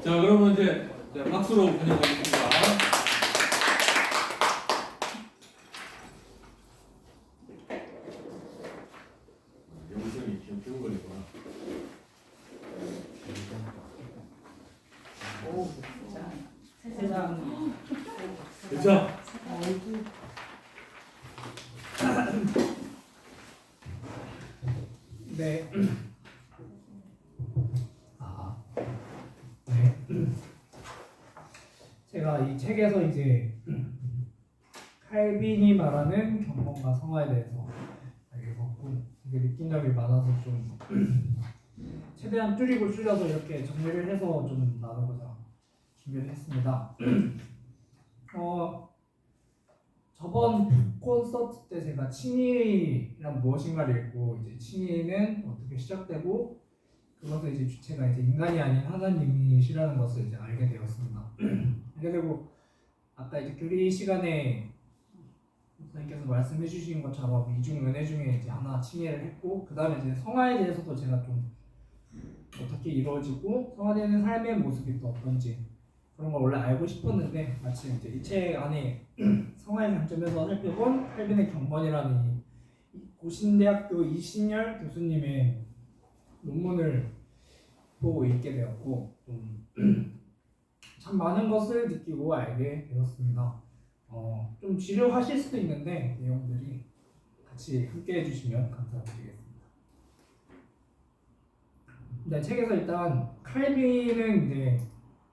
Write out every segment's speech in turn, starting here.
자, 그러면 이제 박수로 환영하겠습니다. 영상이 지금 죽어버리구나. 오, 세상. 그쵸? 네. 네. 제가 이 책에서 이제 칼빈이 말하는 경건과 성화에 대해서 알게 됐고 되게 느낀 점이 많아서 좀 최대한 줄여서 이렇게 정리를 해서 좀 나누고자 준비를 했습니다. 저번 콘서트 때 제가 칭의란 무엇인가를 읽고 이제 칭의는 어떻게 시작되고 그것을 이제 주체가 이제 인간이 아닌 하나님이시라는 것을 이제 알게 되었습니다. 알게 되고 아까 이제 교리 시간에 목사님께서 말씀해 주신 것처럼 이중 은혜 중에 이제 하나 칭의를 했고 그 다음에 이제 성화에 대해서도 제가 좀 어떻게 이루어지고 성화되는 삶의 모습이 또 어떤지 그런 걸 원래 알고 싶었는데 마침 이제 이 책 안에 성화의 관점에서 살펴본 칼빈의 경건이라는 이 고신대학교 이신열 교수님의 논문을 보고 읽게 되었고 참 많은 것을 느끼고 알게 되었습니다. 좀 지루하실 수도 있는데 내용들이 같이 함께 해주시면 감사드리겠습니다. 네, 책에서 일단 칼빈은 이제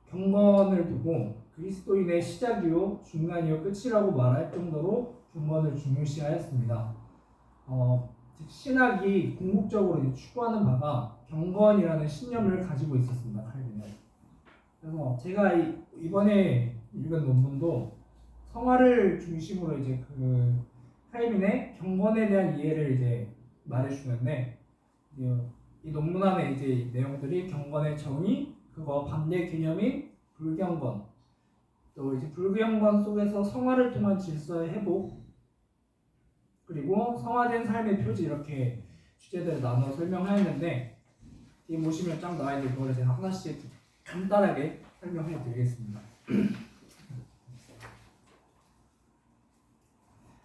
경건을 두고 그리스도인의 시작이요 중간이요 끝이라고 말할 정도로 경건을 중요시하였습니다. 즉 신학이 궁극적으로 추구하는 바가 경건이라는 신념을 가지고 있었습니다. 칼빈은. 그래서 제가 이번에 읽은 논문도 성화를 중심으로 이제 그 칼빈의 경건에 대한 이해를 이제 말해주는데 이 논문 안에 이제 내용들이 경건의 정의, 그거 반대 개념인 불경건, 또 이제 불경건 속에서 성화를 통한 질서의 회복, 그리고 성화된 삶의 표지 이렇게 주제들을 나눠 설명하였는데 이 보시면 쫙 나와 있는 거를 제가 하나씩 간단하게 설명해 드리겠습니다.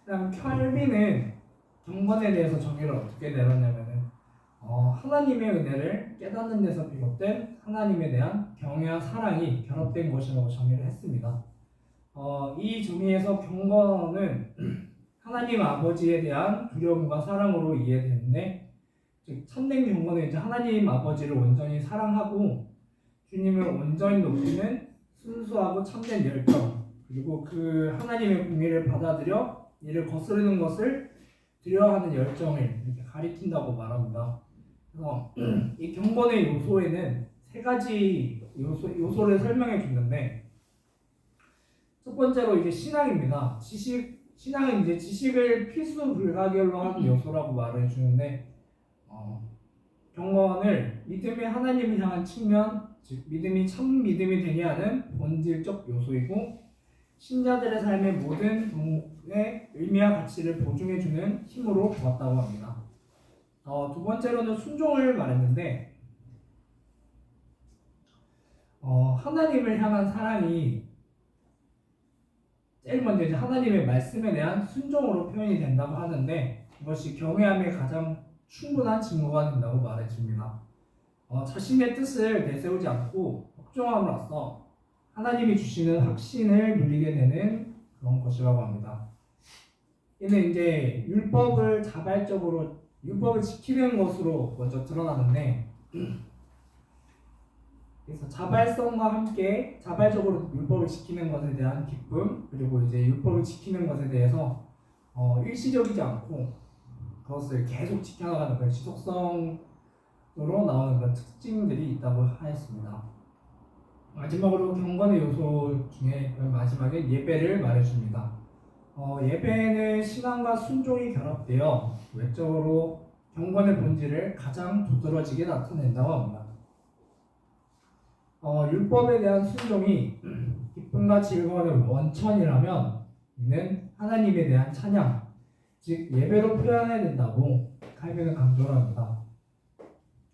그다음 칼빈은 경건에 대해서 정의를 어떻게 내렸냐면은 하나님의 은혜를 깨닫는 데서 비롯된 하나님에 대한 경외와 사랑이 결합된 것이라고 정의를 했습니다. 이 정의에서 경건은 하나님 아버지에 대한 두려움과 사랑으로 이해되는데, 즉 참된 경건은 이제 하나님 아버지를 온전히 사랑하고 주님을 온전히 높이는 순수하고 참된 열정, 그리고 그 하나님의 공의를 받아들여 이를 거스르는 것을 두려워하는 열정을 이렇게 가리킨다고 말합니다. 그래서 이 경건의 요소에는 세 가지 요소를 설명해 주는데, 첫 번째로 이제 신앙입니다. 신앙은 이제 지식을 필수 불가결로 하는 요소라고 말해 주는데, 경건을 믿음의 하나님을 향한 측면, 즉 믿음이 참 믿음이 되게 하는 본질적 요소이고, 신자들의 삶의 모든 동의 의미와 가치를 보증해 주는 힘으로 보았다고 합니다. 두 번째로는 순종을 말했는데, 하나님을 향한 사랑이 제일 먼저 이제 하나님의 말씀에 대한 순종으로 표현이 된다고 하는데, 이것이 경외함의 가장 충분한 증거가 된다고 말해줍니다. 자신의 뜻을 내세우지 않고 복종함으로써 하나님이 주시는 확신을 누리게 되는 그런 것이라고 합니다. 이는 이제 율법을 지키는 것으로 먼저 드러나는데, 그래서 자발성과 함께 자발적으로 율법을 지키는 것에 대한 기쁨, 그리고 이제 율법을 지키는 것에 대해서 일시적이지 않고 그것을 계속 지켜나가는 그런 지속성으로 나오는 그런 특징들이 있다고 하였습니다. 마지막으로 경건의 요소 중에 마지막에 예배를 말해줍니다. 예배는 신앙과 순종이 결합되어 외적으로 경건의 본질을 가장 두드러지게 나타낸다고 합니다. 율법에 대한 순종이 기쁨과 즐거움의 원천이라면 이는 하나님에 대한 찬양, 즉 예배로 표현해야 된다고 칼빈은 강조를 합니다.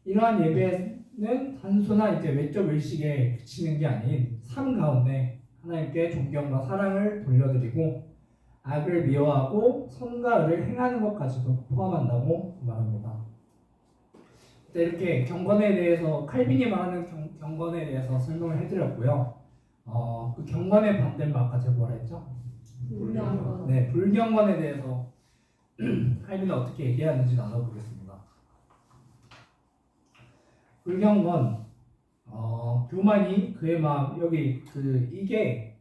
이러한 예배는 단순한 이제 외적 의식에 그치는 게 아닌 삶 가운데 하나님께 존경과 사랑을 돌려드리고 악을 미워하고 선과 의를 행하는 것까지도 포함한다고 말합니다. 이렇게 경건에 대해서 칼빈이 말하는 경건에 대해서 설명을 해드렸고요. 그 경건의 반대말 아까 제가 뭐라 했죠? 불경건. 네, 불경건에 대해서 칼빈은 어떻게 얘기하는지 나눠보겠습니다. 불경건, 교만이 그의 마음, 여기 이게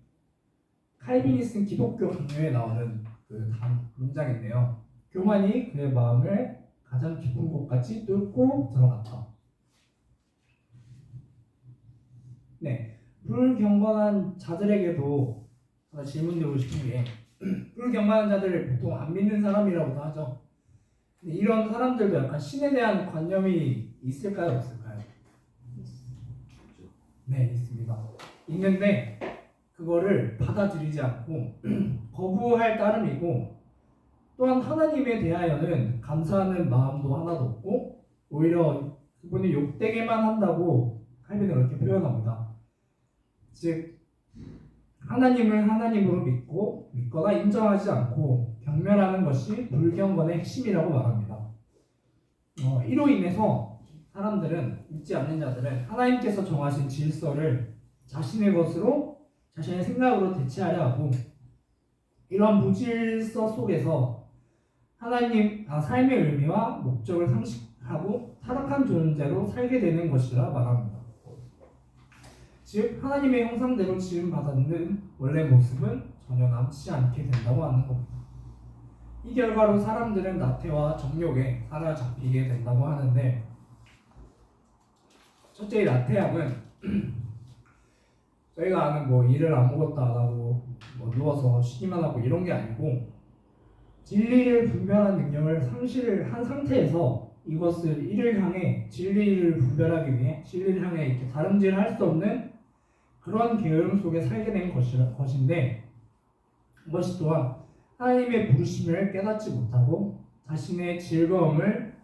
칼빈이 쓴 기독교 강요에 나오는 그 문장인데요. 교만이 그의 마음을 가장 깊은 곳까지 뚫고 들어갔다. 네, 불경건한 자들에게도 질문드리고 싶은 게 불경건한 자들을 보통 안 믿는 사람이라고도 하죠. 근데 이런 사람들도 약간 신에 대한 관념이 있을까요, 없을까요? 네, 있습니다. 있는데 그거를 받아들이지 않고 거부할 따름이고 또한 하나님에 대하여는 감사하는 마음도 하나도 없고 오히려 그분이 욕되게만 한다고 칼빈은 그렇게 표현합니다. 즉 하나님을 하나님으로 믿거나 인정하지 않고 경멸하는 것이 불경건의 핵심이라고 말합니다. 이로 인해서 사람들은, 믿지 않는 자들은 하나님께서 정하신 질서를 자신의 것으로, 자신의 생각으로 대체하려 하고 이러한 무질서 속에서 삶의 의미와 목적을 상실하고 타락한 존재로 살게 되는 것이라 말합니다. 즉 하나님의 형상대로 지음받았는 원래 모습은 전혀 남지 않게 된다고 하는 겁니다. 이 결과로 사람들은 나태와 정욕에 사로잡히게 된다고 하는데, 첫째 나태함은 저희가 아는 일을 아무것도 안 하고 누워서 쉬기만 하고 이런 게 아니고 진리를 분별하는 능력을 상실한 상태에서 이를 향해 진리를 분별하기 위해 진리를 향해 이렇게 다름질할 수 없는 그런 게으름 속에 살게 된 것인데, 그것이 또한 하나님의 부르심을 깨닫지 못하고 자신의 즐거움을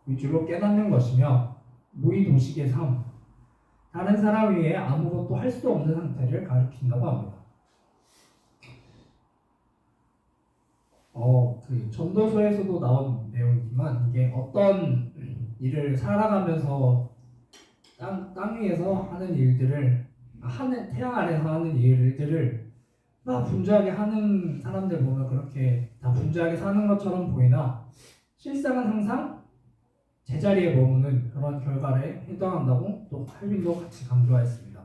위주로 깨닫는 것이며 무의도식의 삶, 다른 사람 위에 아무것도 할 수 없는 상태를 가리킨다고 합니다. 그 전도서에서도 나온 내용이지만 이게 어떤 일을 살아가면서 땅 위에서 하는 일들을 태양 아래서 하는 일들을 다 분주하게 하는 사람들 보면 그렇게 다 분주하게 사는 것처럼 보이나 실상은 항상 제자리에 머무는 그런 결과에 해당한다고 또 칼빈도 같이 강조하였습니다.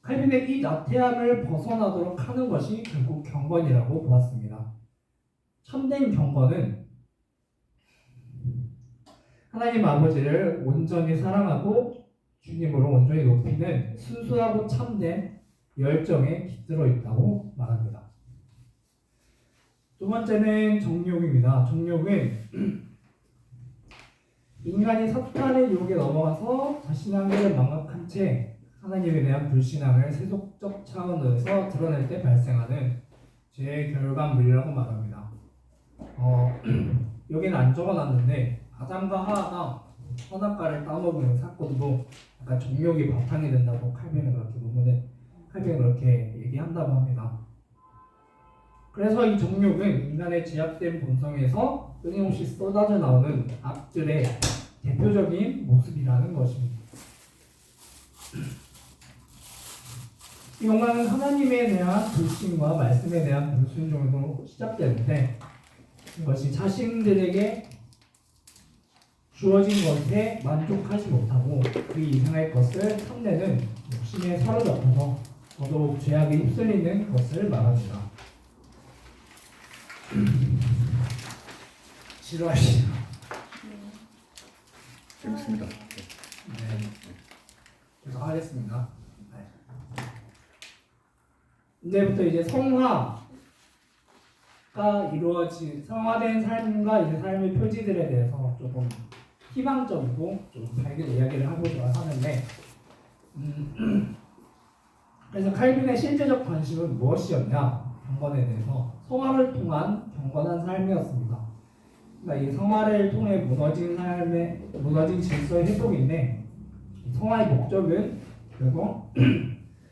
칼빈의 이 나태함을 벗어나도록 하는 것이 결국 경건이라고 보았습니다. 참된 경건은 하나님 아버지를 온전히 사랑하고 주님으로 온전히 높이는 순수하고 참된 열정에 깃들어 있다고 말합니다. 두 번째는 정욕입니다. 정욕은 인간이 사탄의 유혹에 넘어가서 자신의 한계를 망각한 채 하나님에 대한 불신앙을 세속적 차원에서 드러낼 때 발생하는 죄의 결과물이라고 말합니다. 여기는 안 적어놨는데 아담과 하와가 선악과를 따먹은 사건도 약간 정욕이 바탕이 된다고 칼빈은 그렇게 얘기한다고 합니다. 그래서 이 정욕은 인간의 제약된 본성에서 끊임없이 쏟아져 나오는 악들의 대표적인 모습이라는 것입니다. 이 욕망은 하나님에 대한 불신과 말씀에 대한 불순종으로 시작되는데 이것이 자신들에게 주어진 것에 만족하지 못하고 그 이상의 것을 탐내는 욕심에 사로잡혀서 더더욱 죄악에 휩쓸리는 것을 말합니다. 싫어하시죠? 재밌습니다. 네. 계속 하겠습니다. 네. 이제부터 이제 성화가 성화된 삶과 이제 삶의 표지들에 대해서 조금 희망적이고 좀 밝게 이야기를 해보자 하는데, 그래서 칼빈의 실제적 관심은 무엇이었냐? 경건에 대해서 성화를 통한 경건한 삶이었습니다. 그러니까 이 성화를 통해 무너진 질서의 회복인데 성화의 목적은 결국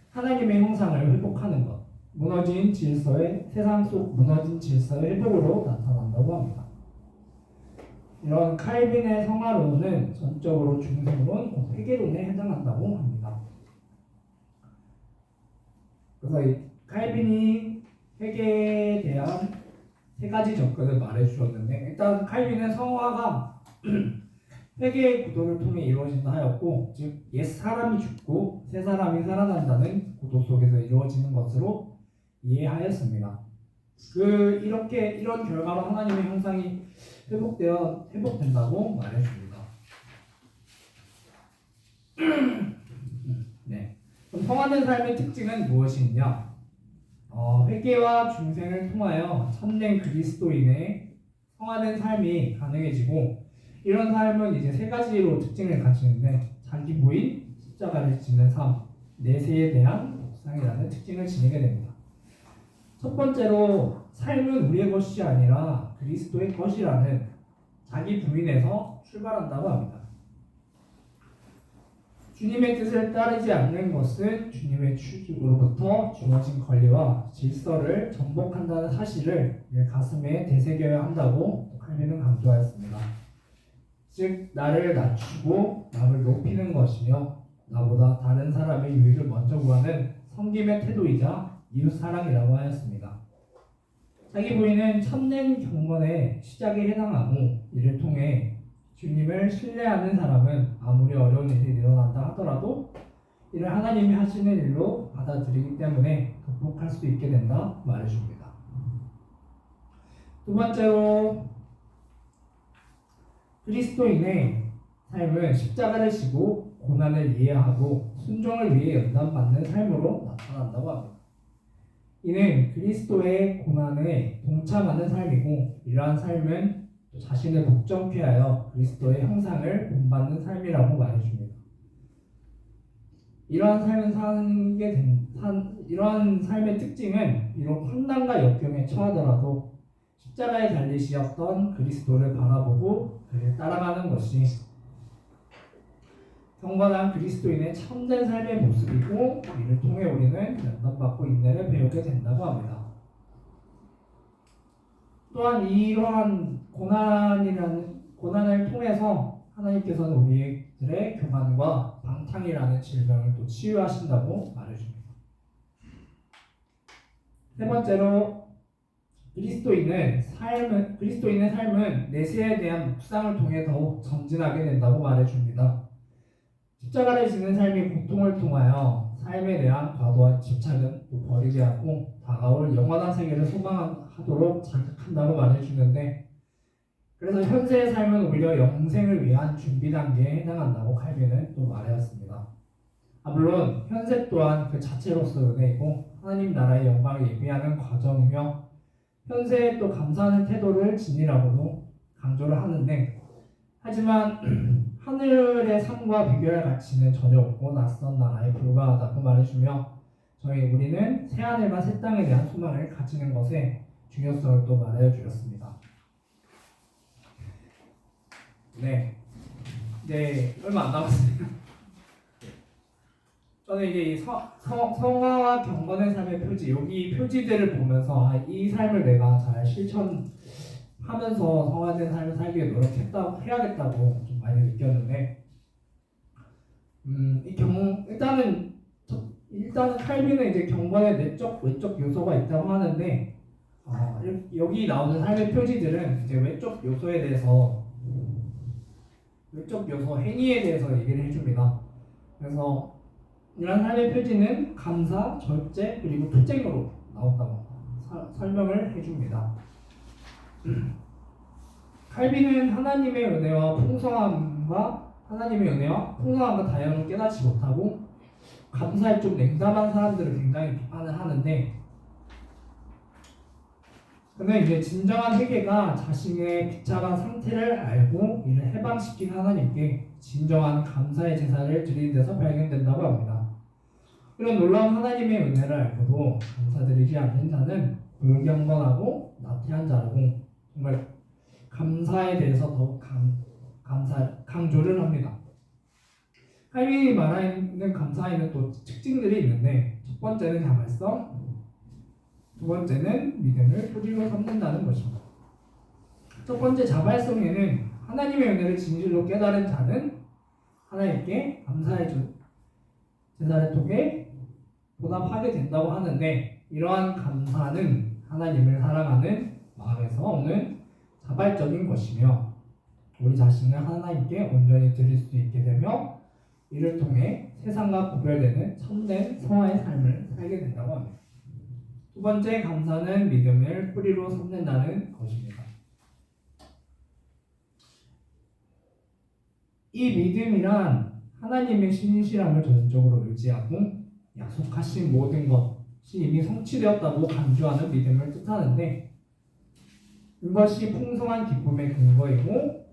하나님의 형상을 회복하는 것, 세상 속 무너진 질서의 회복으로 나타난다고 합니다. 이런 칼빈의 성화론은 전적으로 중생론, 회계론에 해당한다고 합니다. 그래서 이 칼빈이 회계에 대한 세 가지 접근을 말해주셨는데, 일단 칼빈은 성화가 회개의 구도를 통해 이루어진다 하였고, 즉 옛 사람이 죽고 새 사람이 살아난다는 구도 속에서 이루어지는 것으로 이해하였습니다. 이런 결과로 하나님의 형상이 회복된다고 말해줍니다. 네. 그럼 성화된 삶의 특징은 무엇이냐? 회개와 중생을 통하여 참된 그리스도인의 성화된 삶이 가능해지고, 이런 삶은 이제 세 가지로 특징을 가지는데, 자기 부인, 십자가를 지는 삶, 내세에 대한 묵상이라는 특징을 지니게 됩니다. 첫 번째로 삶은 우리의 것이 아니라 그리스도의 것이라는 자기 부인에서 출발한다고 합니다. 주님의 뜻을 따르지 않는 것은 주님의 추주로부터 주어진 권리와 질서를 전복한다는 사실을 가슴에 되새겨야 한다고 칼빈은 강조하였습니다. 즉 나를 낮추고 남을 높이는 것이며 나보다 다른 사람의 유익을 먼저 구하는 섬김의 태도이자 이웃사랑이라고 하였습니다. 자기 부인은 참된 경건의 시작에 해당하고, 이를 통해 주님을 신뢰하는 사람은 아무리 어려운 일이 일어난다 하더라도 이를 하나님이 하시는 일로 받아들이기 때문에 극복할 수 있게 된다 말해줍니다. 두 번째로 그리스도인의 삶은 십자가를 지고 고난을 이해하고 순종을 위해 연단받는 삶으로 나타난다고 합니다. 이는 그리스도의 고난에 동참하는 삶이고, 이러한 삶은 자신을 복종케하여 그리스도의 형상을 본받는 삶이라고 말해줍니다. 이러한 삶의 특징은 비록 환난과 역경에 처하더라도 십자가에 달리시었던 그리스도를 바라보고 그를 따라가는 것이 경건한 그리스도인의 참된 삶의 모습이고, 이를 통해 우리는 연단받고 인내를 배우게 된다고 합니다. 또한 이러한 고난을 통해서 하나님께서는 우리들의 교만과 방탕이라는 질병을 또 치유하신다고 말해줍니다. 세 번째로 그리스도인의 삶은 내세에 대한 묵상을 통해 더욱 전진하게 된다고 말해줍니다. 십자가를 지는 삶이 고통을 통하여 삶에 대한 과도한 집착은 또 버리게 하고 다가올 영원한 세계를 소망하도록 자극한다고 말해주는데, 그래서 현세의 삶은 오히려 영생을 위한 준비 단계에 해당한다고 칼빈은 또 말하였습니다. 물론 현세 또한 그 자체로서 은혜이고 하나님 나라의 영광을 예비하는 과정이며 현세에 또 감사하는 태도를 지니라고도 강조를 하는데, 하지만 하늘의 삶과 비교할 가치는 전혀 없고 낯선 나라에 불과하다고 말해주며, 우리는 새하늘과 새 땅에 대한 소망을 가지는 것에 중요성을 또 말해 주셨습니다. 네, 얼마 안 남았어요. 저는 이제 이 성화와 경건의 삶의 표지, 여기 표지들을 보면서 이 삶을 내가 잘 실천하면서 성화된 삶을 살기 위해 해야겠다고 좀 많이 느꼈는데, 일단은 칼빈은 이제 경건의 내적 외적 요소가 있다고 하는데, 여기 나오는 삶의 표지들은 이제 외적 요소에 대해서 외적 요소 행위에 대해서 얘기를 해줍니다. 그래서 이런 삶의 표지는 감사, 절제, 그리고 투쟁으로 나온다고 설명을 해줍니다. 칼빈은 하나님의 은혜와 풍성함과 다양을 깨닫지 못하고 감사에 좀 냉담한 사람들을 굉장히 비판을 하는데, 근데 이제 진정한 회개가 자신의 비참한 상태를 알고 이를 해방시킨 하나님께 진정한 감사의 제사를 드리는 데서 발견된다고 합니다. 이런 놀라운 하나님의 은혜를 알고도 감사드리지 않는 자는 불경건하고 나태한 자라고 정말 감사에 대해서 더욱 강조를 합니다. 칼빈이 말하는 감사에는 또 특징들이 있는데 첫 번째는 자발성, 두 번째는 믿음을 뿌리로 삼는다는 것입니다. 첫 번째 자발성에는 하나님의 은혜를 진실로 깨달은 자는 하나님께 감사의 제사를 통해 보답하게 된다고 하는데 이러한 감사는 하나님을 사랑하는 마음에서 오는 자발적인 것이며 우리 자신을 하나님께 온전히 드릴 수 있게 되며 이를 통해 세상과 구별되는 참된 성화의 삶을 살게 된다고 합니다. 두 번째 감사는 믿음을 뿌리로 삼는다는 것입니다. 이 믿음이란 하나님의 신실함을 전적으로 의지하고 약속하신 모든 것이 이미 성취되었다고 간주하는 믿음을 뜻하는데 이것이 풍성한 기쁨의 근거이고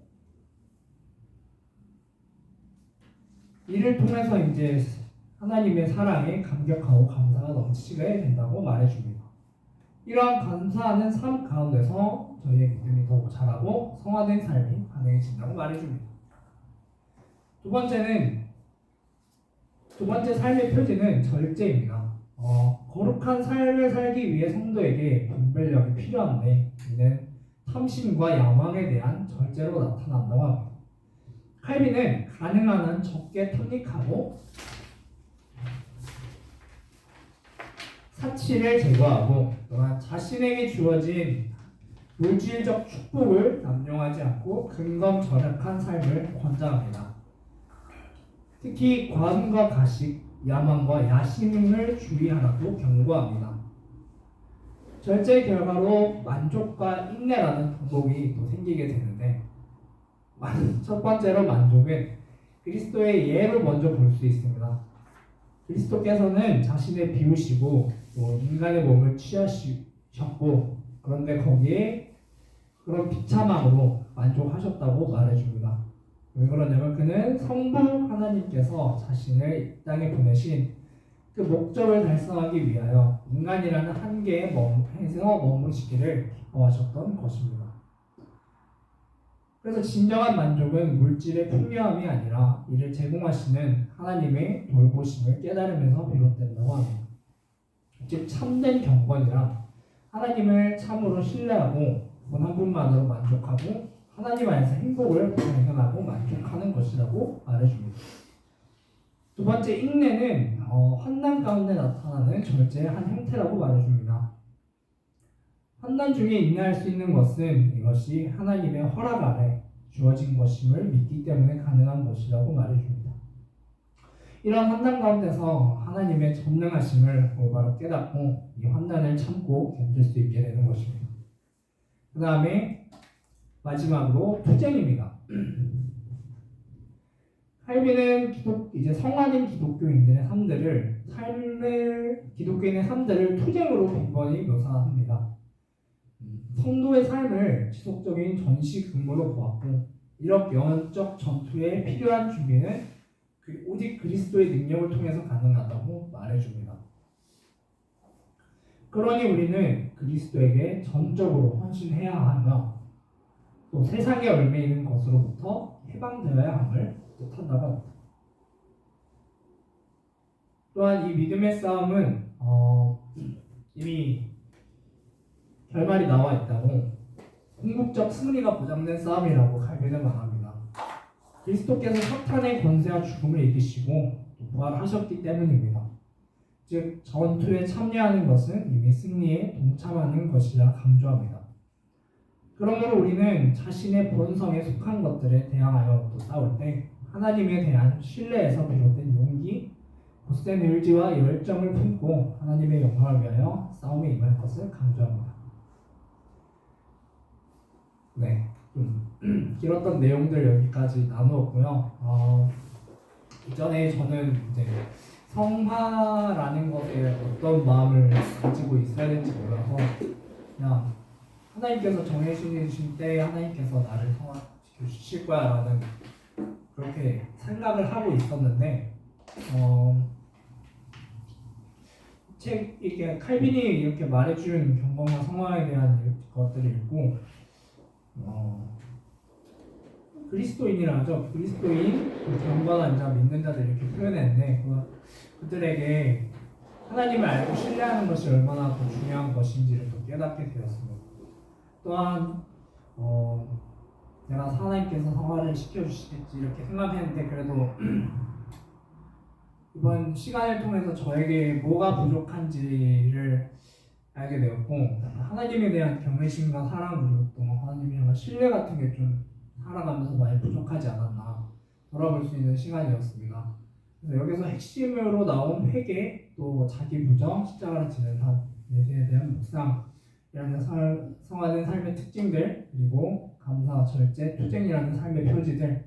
이를 통해서 이제 하나님의 사랑에 감격하고 감사가 넘치게 된다고 말해줍니다. 이러한 감사하는 삶 가운데서 저희의 믿음이 더욱 자라고 성화된 삶이 가능해진다고 말해줍니다. 두 번째 삶의 표지는 절제입니다. 거룩한 삶을 살기 위해 성도에게 분별력이 필요한데 이는 탐심과 야망에 대한 절제로 나타난다고 합니다. 칼빈은 가능한 한 적게 탐닉하고 사치를 제거하고 또한 자신에게 주어진 물질적 축복을 남용하지 않고 근검절약한 삶을 권장합니다. 특히 과음과 가식, 야망과 야심을 주의하라고 경고합니다. 절제의 결과로 만족과 인내라는 덕목이 또 생기게 되는데 첫 번째로 만족은 그리스도의 예로 먼저 볼 수 있습니다. 그리스도께서는 자신을 비우시고 또 인간의 몸을 취하셨고 그런데 거기에 그런 비참함으로 만족하셨다고 말해줍니다. 왜 그러냐면 그는 성부 하나님께서 자신을 이 땅에 보내신 그 목적을 달성하기 위하여 인간이라는 한계에 머무르시기를 기뻐하셨던 것입니다. 그래서 진정한 만족은 물질의 풍요함이 아니라 이를 제공하시는 하나님의 돌보심을 깨달으면서 비롯된다고 합니다. 즉 참된 경건이란 하나님을 참으로 신뢰하고 본 한 분만으로 만족하고 하나님 안에서 행복을 발견하고 만족하는 것이라고 말해줍니다. 두 번째 인내는 환난 가운데 나타나는 절제의 한 형태라고 말해줍니다. 환난 중에 인내할 수 있는 것은 이것이 하나님의 허락 아래 주어진 것임을 믿기 때문에 가능한 것이라고 말해줍니다. 이런 환난 가운데서 하나님의 전능하심을 올바로 깨닫고 이 환난을 참고 견딜 수 있게 되는 것입니다. 그 다음에 마지막으로 투쟁입니다. 칼빈은 이제 성화된 기독교인의 삶들을 투쟁으로 빈번히 묘사합니다. 성도의 삶을 지속적인 전시 근무로 보았고 이렇게 영적 전투에 필요한 준비는 오직 그리스도의 능력을 통해서 가능하다고 말해줍니다. 그러니 우리는 그리스도에게 전적으로 헌신해야 하며 또 세상에 얽매이는 것으로부터 해방되어야 함을 뜻한다고 합니다. 또한 이 믿음의 싸움은 이미 결말이 나와 있다고 궁극적 승리가 보장된 싸움이라고 칼빈은 말합니다. 그리스도께서 사탄의 권세와 죽음을 이기시고 부활하셨기 때문입니다. 즉 전투에 참여하는 것은 이미 승리에 동참하는 것이라 강조합니다. 그러므로 우리는 자신의 본성에 속한 것들에 대항하여 또 싸울 때 하나님에 대한 신뢰에서 비롯된 용기, 굳센 의지와 열정을 품고 하나님의 영광을 위하여 싸움에 임할 것을 강조합니다. 네, 길었던 내용들 여기까지 나누었고요. 이전에 저는 이제 성화라는 것에 어떤 마음을 가지고 있어야 될지 몰라서 그냥 하나님께서 정해주신 때에 하나님께서 나를 성화시켜 주실 거야 라는 그렇게 생각을 하고 있었는데 이렇게 칼빈이 이렇게 말해준 경건과 성화에 대한 것들을 읽고 그리스도인이라 하죠. 그리스도인, 경건한 자, 믿는 자들 이렇게 표현했는데 그들에게 하나님을 알고 신뢰하는 것이 얼마나 더 중요한 것인지를 더 깨닫게 되었습니다. 또한 내가 하나님께서 성화를 시켜주시겠지 이렇게 생각했는데 그래도 이번 시간을 통해서 저에게 뭐가 부족한지를 알게 되었고 하나님에 대한 경외심과 사랑 그리고 또 하나님에 대한 신뢰 같은 게 좀 살아가면서 많이 부족하지 않았나 돌아볼 수 있는 시간이었습니다. 그래서 여기서 핵심으로 나온 회개 또 자기 부정, 십자가를 지는 삶, 내세에 대한 묵상이라는 성화된 삶의 특징들 그리고 감사, 절제, 투쟁이라는 삶의 표지들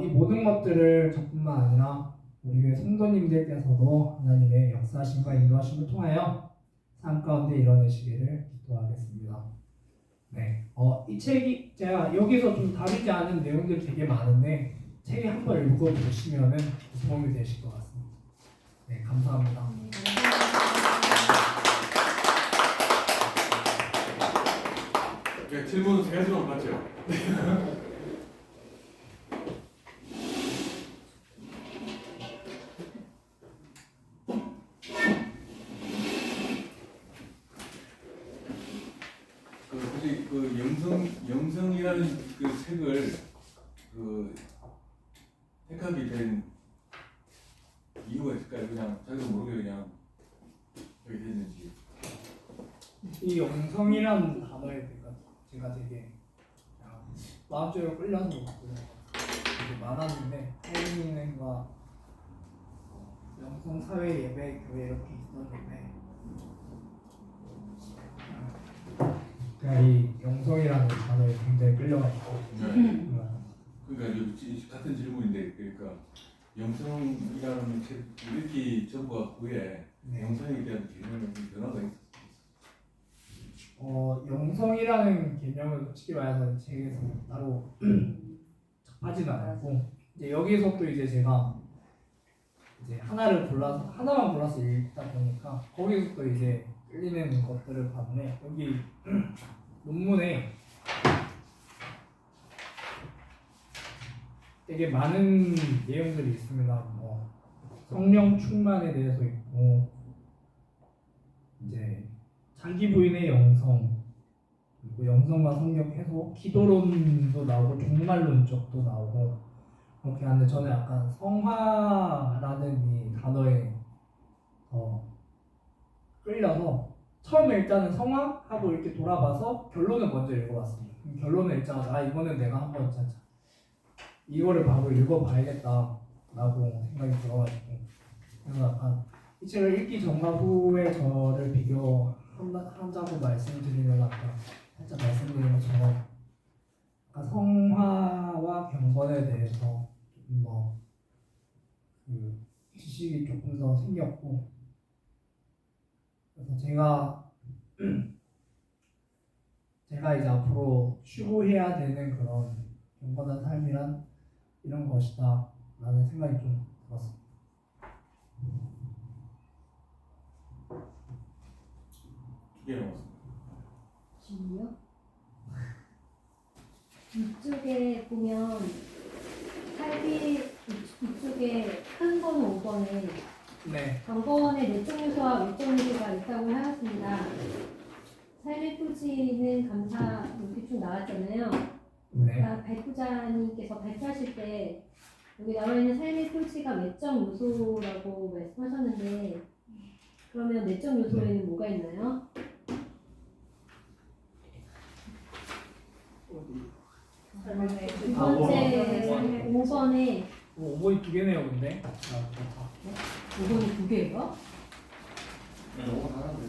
이 모든 것들을 저뿐만 아니라 우리 교회 성도님들께서도 하나님의 역사하심과 인도하심을 통하여 삶 가운데 이뤄내시기를 기도하겠습니다. 네, 이 책이 제가 여기서 좀 다루지 않은 내용들 되게 많은데 책에 한번 읽어보시면은 도움이 되실 것 같습니다. 네, 감사합니다. 네, 질문 3가지만 받죠. 혹시 영성이라는 그 책을 택하게 된 이유가 있을까요? 그냥 자기도 모르게 그냥 그렇게 됐는지. 이 영성이라는 단어에 제가 되게 마음속으로 끌려서 되게 많았는데 헬린과 영성 사회 예배 교회 이렇게 있었는데 그러니까 이 영성이라는 단어에 굉장히 끌려가지고 그러니까 여기 같은 질문인데 그러니까 영성이라는 책 읽기 전과 후에 영성에 대한 개념에 변화가 있었어요. 영성이라는 개념은 솔직히 말해서 책에서 따로 접하지는 않았고 이제 여기서 또 이제 제가 이제 하나만 골라서 읽다 보니까 거기서 또 이제 끌리는 것들을 봤는데 여기 논문에 되게 많은 내용들이 있습니다. 뭐 성령 충만에 대해서 있고 이제 자기 부인의 영성 그리고 영성과 성령 해소, 기도론도 나오고 종말론 쪽도 나오고 그렇게 하는데 저는 약간 성화라는 이 단어에 끌려서 처음에 일단은 성화하고 이렇게 돌아봐서 결론을 먼저 읽어봤습니다. 결론을 읽자마자 이거는 내가 한번 이거를 바로 읽어봐야겠다라고 생각이 들어가지고 그래서 약간 이 책을 읽기 전과 후에 저를 비교한다고 말씀드리면 아까 살짝 말씀드린 것처럼 약간 성화와 경건에 대해서 조금 더 지식이 조금 더 생겼고 그래서 제가 이제 앞으로 추구해야 되는 그런 경건한 삶이란 이런 것이다 라는 생각이 좀 들었습니다. 예, 맞습니다. 질문요? 이쪽에 보면 삶이 이쪽에 큰 거는 5번에 네. 경건의 내적 요소와 외적 요소가 있다고 하였습니다. 삶의 표지는 감사 이렇게 쭉 나왔잖아요. 네. 그러니까 발표자님께서 발표하실 때 여기 나와 있는 삶의 표지가 외적 요소라고 말씀하셨는데 그러면 내적 요소에는 뭐가 있나요? 두 번째 5번에 5번이 두 개네요, 근데. 5번이 두 개예요? 너무 잘하는데.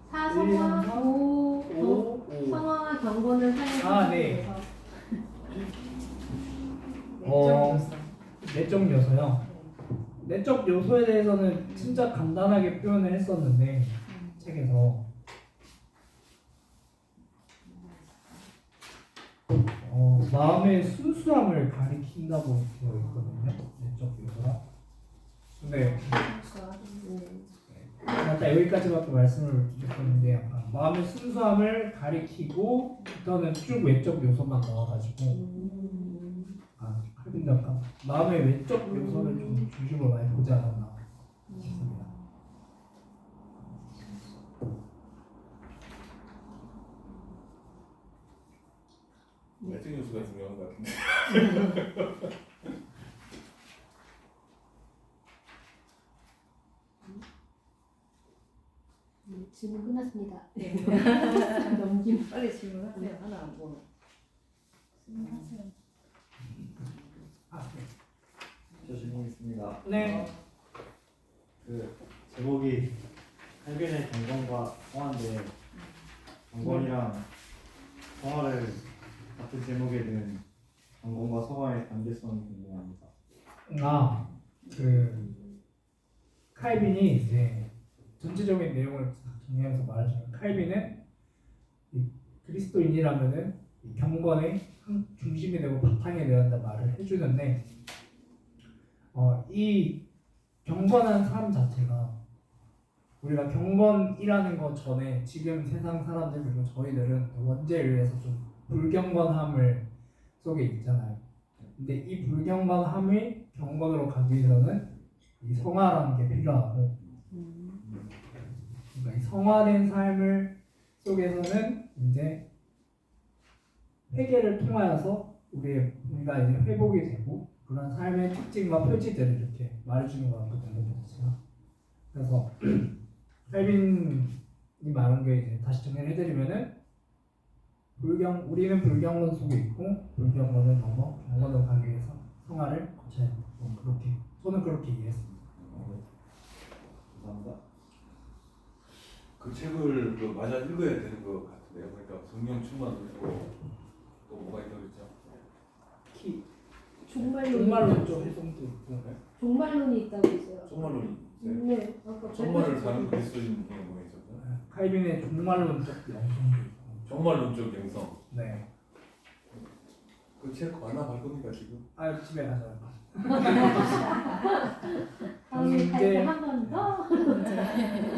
사성화, 5, 성화와 경건을 사용해서 네. 내적 요소요. 내적 요소에 대해서는 진짜 간단하게 표현을 했었는데 책에서 마음의 순수함을 가리킨다고 되어 있거든요. 내적 요소가. 근데 아까 여기까지밖에 말씀을 드렸었는데 약간 마음의 순수함을 가리키고 부터는 쭉 외적 요소만 넣어가지고 칼빈도 약간 마음의 외적 요소를 좀 중심으로 많이 보지 않았나 싶습니다. 외적 요소가 중요한 것 같은데. 질문 끝났습니다. 네. 넘김. 빨리 질문하세요. 하나 뭐. 질문하세요. 저 질문있습니다. 네. 그 제목이 칼빈의 경건과 성화인데 경건이랑 성화를 같은 제목에 든 경건과 성화의 관계성이 궁금합니다. 칼빈이 이제 전체적인 내용을 정리하면서 말하자면 칼빈은 이 그리스도인이라면은 이 경건의 중심이 되고 바탕이 되어야 한다 말을 해주는데 이 경건한 삶 자체가 우리가 경건이라는 것 전에 지금 세상 사람들 그리고 저희들은 원죄에 의해서 좀 불경건함을 속에 있잖아요. 근데 이 불경건함을 경건으로 가기 위해서는 이 성화라는 게 필요하고, 그러니까 이 성화된 삶을 속에서는 이제 회개를 통하여서 우리가 이제 회복이 되고 그런 삶의 특징과 표지들을 이렇게 말해주는 것 같거든요. 그래서 칼빈이 말한 게 이제 다시 정리를 해드리면은 우리는 불경건 속에 있고 불경건을 넘어 경건으로 가기 위해서 성화를 거쳐야 된다. 그렇게 저는 그렇게 이해했습니다. 감사합니다. 그 책을 그 맞아 읽어야 되는 것 같은데요. 그러니까 성령 충만도 있고 또 뭐가 있다고 그랬죠? 종말론 좀 해석도 있고. 종말론이 있다고 했어요. 종말론이 있어요? 네. 아까 종말을 사는 그리스도인 게 뭐가 있었죠? 칼빈의 종말론적 영성도 있고. 종말론적 영성. 네. 그 책 완납할 겁니까 지금? 집에 가서. 다음에 이제- 한번 더.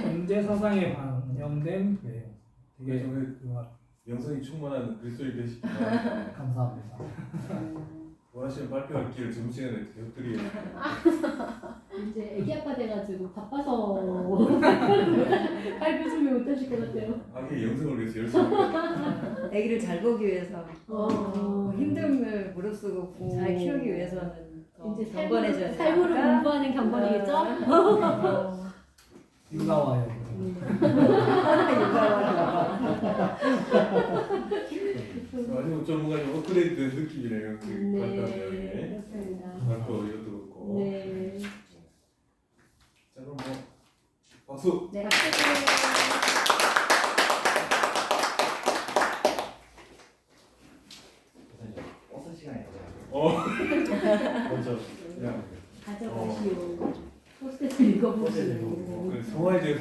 경제 사상에 반영된 그 이게 되게 좀 영성이 충만한 그리스도인 되시기 바랍니다. 감사합니다. 원하시면 발표할 기회를 점심시간에 드리겠습니다. 이제 애기 아빠 돼가지고 바빠서 발표 준비 못하실 것 같아요. 아기의 영성을 위해서 열심히 아기를 잘 보기 위해서 힘듦을 무릅쓰고 오. 잘 키우기 위해서는 더 이제 경건해져야 삶으로 되니까. 공부하는 경건이겠죠? 육아와요. 아주 전문가님 업그레이드 된 느낌이네요. 그 발표 네, 내용이. 그렇습니다. 발표 이것도 그렇고. 네. 자 그럼 뭐 박수. 네. 우선 이제 버스 시간에 먼저 그냥 가져가시오. 포스트잇 읽어보시오. 성화에 대해서